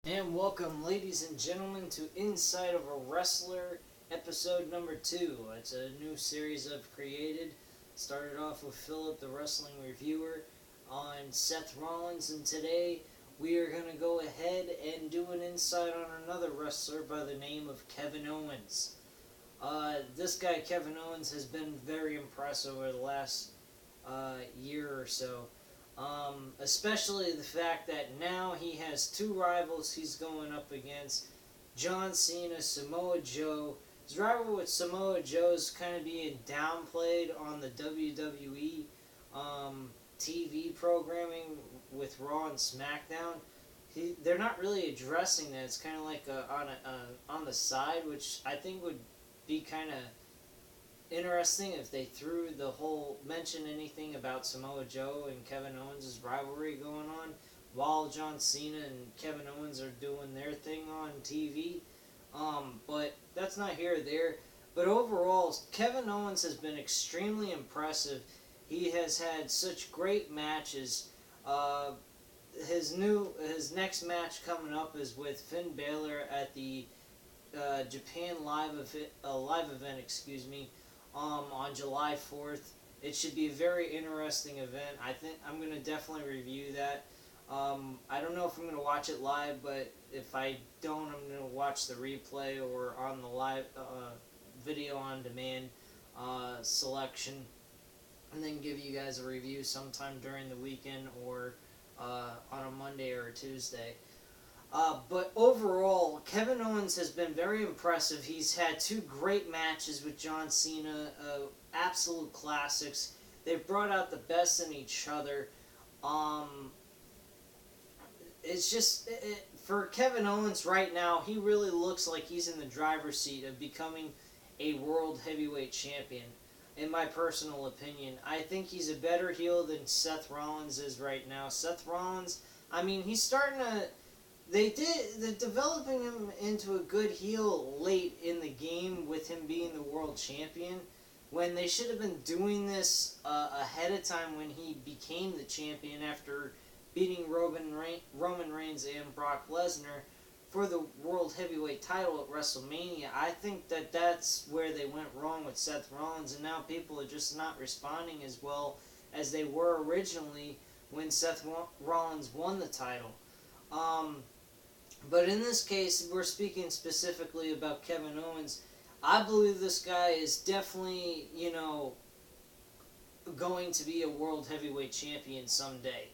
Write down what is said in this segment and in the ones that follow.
And welcome, ladies and gentlemen, to Inside of a Wrestler, episode number 2. It's a new series I've created. Started off with Philip, the wrestling reviewer, on Seth Rollins, and today we are going to go ahead and do an insight on another wrestler by the name of Kevin Owens. This guy, Kevin Owens, has been very impressive over the last year or so. Especially the fact that now he has two rivals he's going up against: John Cena, Samoa Joe. His rival with Samoa Joe is kind of being downplayed on the WWE TV programming with Raw and SmackDown. They're not really addressing that. It's kind of like on the side, which I think would be kind of interesting if they threw the whole mention anything about Samoa Joe and Kevin Owens' rivalry going on while John Cena and Kevin Owens are doing their thing on TV. But that's not here or there. But overall, Kevin Owens has been extremely impressive. He has had such great matches. His next match coming up is with Finn Balor at the Japan live event, on July 4th. It should be a very interesting event. I think I'm going to definitely review that. I don't know if I'm going to watch it live, but if I don't, I'm going to watch the replay or on the live video on demand selection, and then give you guys a review sometime during the weekend or on a Monday or a Tuesday. But overall, Kevin Owens has been very impressive. He's had two great matches with John Cena, absolute classics. They've brought out the best in each other. It's just, for Kevin Owens right now, he really looks like he's in the driver's seat of becoming a world heavyweight champion, in my personal opinion. I think he's a better heel than Seth Rollins is right now. Seth Rollins, I mean, he's starting to... They're developing him into a good heel late in the game with him being the world champion, when they should have been doing this ahead of time when he became the champion after beating Roman Reigns and Brock Lesnar for the World Heavyweight title at WrestleMania. I think that that's where they went wrong with Seth Rollins, and now people are just not responding as well as they were originally when Seth Rollins won the title. But in this case, we're speaking specifically about Kevin Owens. I believe this guy is definitely, going to be a world heavyweight champion someday.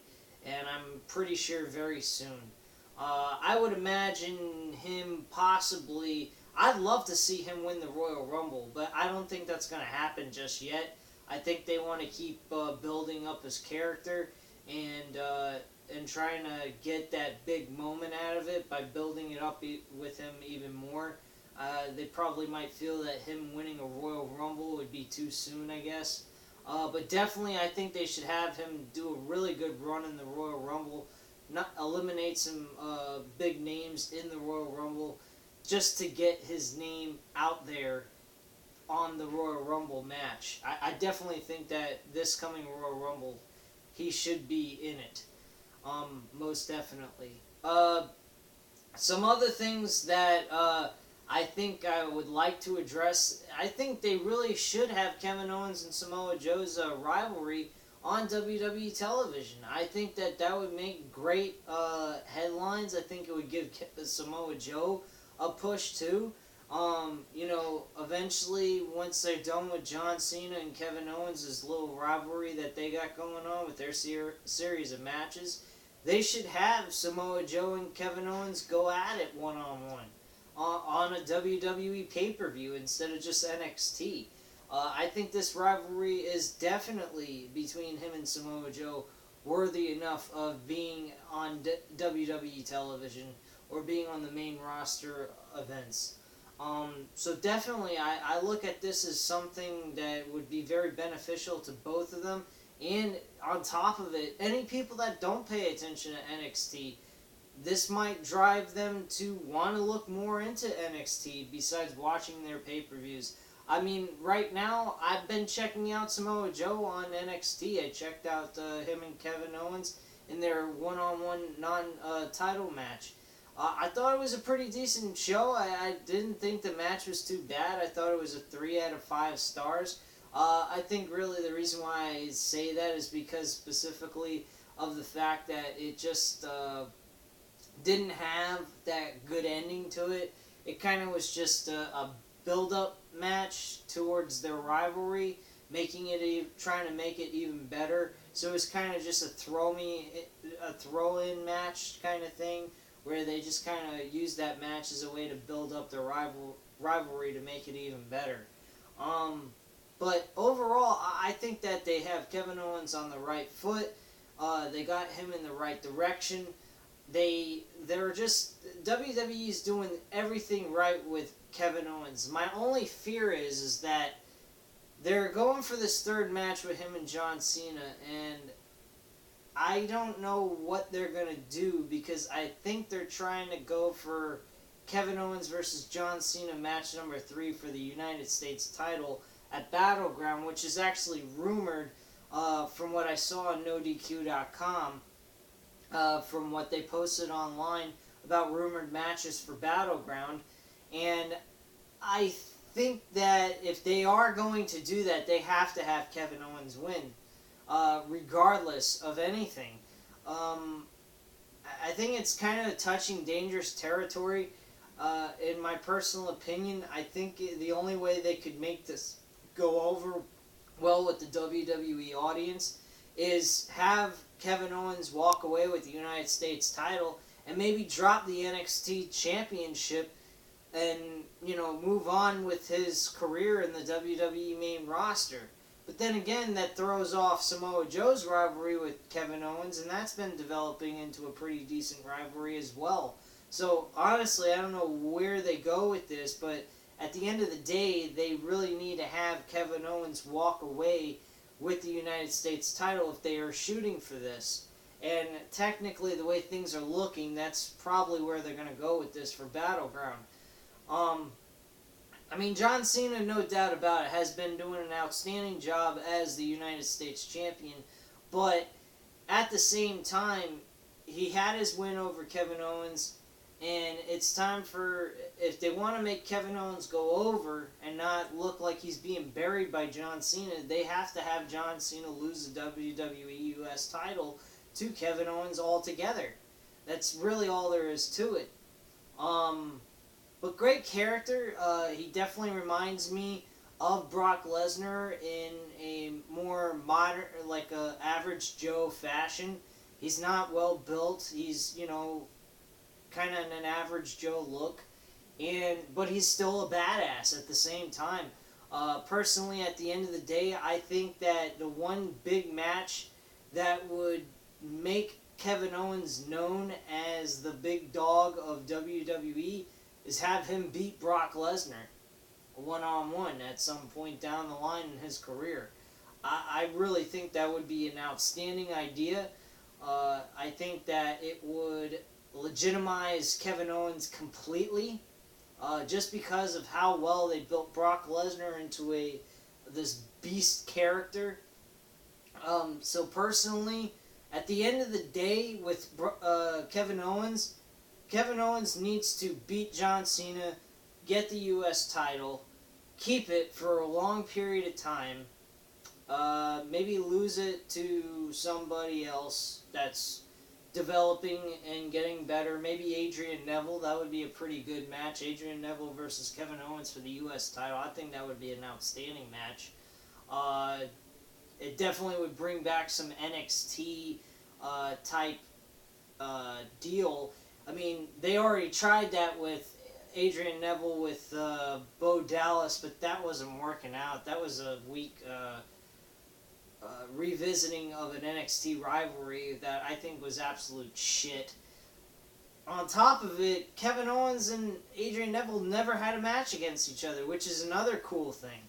And I'm pretty sure very soon. I would imagine him possibly... I'd love to see him win the Royal Rumble, but I don't think that's going to happen just yet. I think they want to keep building up his character and trying to get that big moment out of it by building it up with him even more. They probably might feel that him winning a Royal Rumble would be too soon, I guess. But definitely I think they should have him do a really good run in the Royal Rumble, not eliminate some big names in the Royal Rumble, just to get his name out there on the Royal Rumble match. I definitely think that this coming Royal Rumble, he should be in it. Most definitely. Some other things that I think I would like to address. I think they really should have Kevin Owens and Samoa Joe's rivalry on WWE television. I think that would make great headlines. I think it would give Samoa Joe a push too. Eventually, once they're done with John Cena and Kevin Owens' little rivalry that they got going on with their series of matches, they should have Samoa Joe and Kevin Owens go at it one-on-one on a WWE pay-per-view instead of just NXT. I think this rivalry is definitely, between him and Samoa Joe, worthy enough of being on WWE television or being on the main roster events. So definitely, I look at this as something that would be very beneficial to both of them. And on top of it, any people that don't pay attention to NXT, this might drive them to want to look more into NXT besides watching their pay-per-views. I mean, right now, I've been checking out Samoa Joe on NXT. I checked out him and Kevin Owens in their one-on-one non-title match. I thought it was a pretty decent show. I didn't think the match was too bad. I thought it was a 3 out of 5 stars. I think really the reason why I say that is because specifically of the fact that it just didn't have that good ending to it. It kind of was just a build-up match towards their rivalry, making it trying to make it even better. So it was kind of just a throw-in match kind of thing, where they just kind of used that match as a way to build up their rivalry to make it even better. But overall, I think that they have Kevin Owens on the right foot. They got him in the right direction. They're just WWE's doing everything right with Kevin Owens. My only fear is that they're going for this third match with him and John Cena, and I don't know what they're gonna do, because I think they're trying to go for Kevin Owens versus John Cena match number 3 for the United States title at Battleground, which is actually rumored from what I saw on NoDQ.com. From what they posted online about rumored matches for Battleground. And I think that if they are going to do that, they have to have Kevin Owens win, regardless of anything. I think it's kind of touching dangerous territory. In my personal opinion, I think the only way they could make this go over well with the WWE audience is have Kevin Owens walk away with the United States title and maybe drop the NXT championship and, move on with his career in the WWE main roster. But then again, that throws off Samoa Joe's rivalry with Kevin Owens, and that's been developing into a pretty decent rivalry as well. So, honestly, I don't know where they go with this, but at the end of the day, they really need to have Kevin Owens walk away with the United States title if they are shooting for this. And technically, the way things are looking, that's probably where they're going to go with this for Battleground. John Cena, no doubt about it, has been doing an outstanding job as the United States champion, but at the same time, he had his win over Kevin Owens, and it's time for, if they want to make Kevin Owens go over and not look like he's being buried by John Cena, they have to have John Cena lose the WWE US title to Kevin Owens altogether. That's really all there is to it. But great character. He definitely reminds me of Brock Lesnar in a more modern, like a average Joe fashion. He's not well built. He's, kind of an average Joe look, but he's still a badass at the same time. Personally, at the end of the day, I think that the one big match that would make Kevin Owens known as the big dog of WWE is have him beat Brock Lesnar one-on-one at some point down the line in his career. I really think that would be an outstanding idea. I think that it would legitimize Kevin Owens completely, just because of how well they built Brock Lesnar into this beast character. So personally, at the end of the day, with Kevin Owens needs to beat John Cena, get the U.S. title, keep it for a long period of time, maybe lose it to somebody else that's developing and getting better. Maybe Adrian Neville. That would be a pretty good match. Adrian Neville versus Kevin Owens for the U.S. title. I think that would be an outstanding match. It definitely would bring back some NXT type deal. They already tried that with Adrian Neville with Bo Dallas, but that wasn't working out. That was a weak revisiting of an NXT rivalry that I think was absolute shit. On top of it, Kevin Owens and Adrian Neville never had a match against each other, which is another cool thing.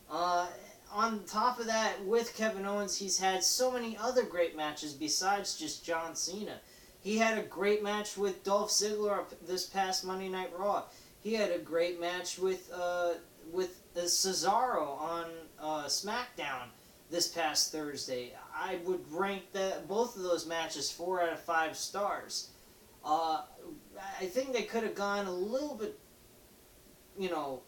On top of that, with Kevin Owens, he's had so many other great matches besides just John Cena. He had a great match with Dolph Ziggler this past Monday Night Raw. He had a great match with Cesaro on SmackDown this past Thursday. I would rank both of those matches 4 out of 5 stars. I think they could have gone a little bit, you know,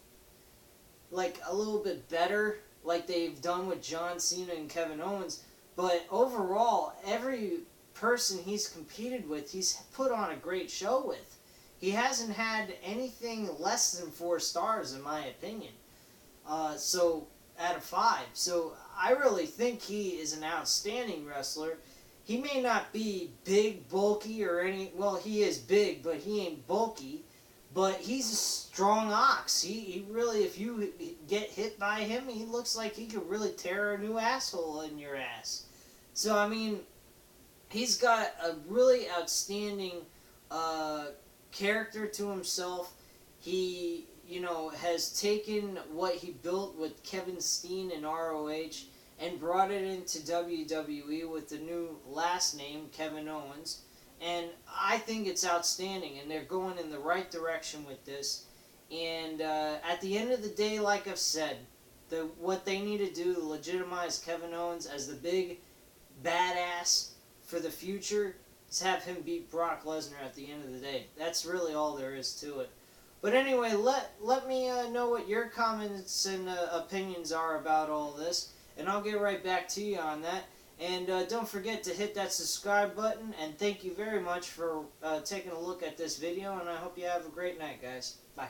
like a little bit better, like they've done with John Cena and Kevin Owens. But overall, every person he's competed with, he's put on a great show with. He hasn't had anything less than 4 stars, in my opinion. So out of 5. So I really think he is an outstanding wrestler. He may not be big, bulky, or any... Well, he is big, but he ain't bulky. But he's a strong ox. He really, if you get hit by him, he looks like he could really tear a new asshole in your ass. So, I mean, he's got a really outstanding character to himself. He, has taken what he built with Kevin Steen and ROH and brought it into WWE with the new last name, Kevin Owens. And I think it's outstanding, and they're going in the right direction with this. And at the end of the day, like I've said, what they need to do to legitimize Kevin Owens as the big badass for the future is have him beat Brock Lesnar at the end of the day. That's really all there is to it. But anyway, let me know what your comments and opinions are about all this, and I'll get right back to you on that. And don't forget to hit that subscribe button, and thank you very much for taking a look at this video, and I hope you have a great night, guys. Bye.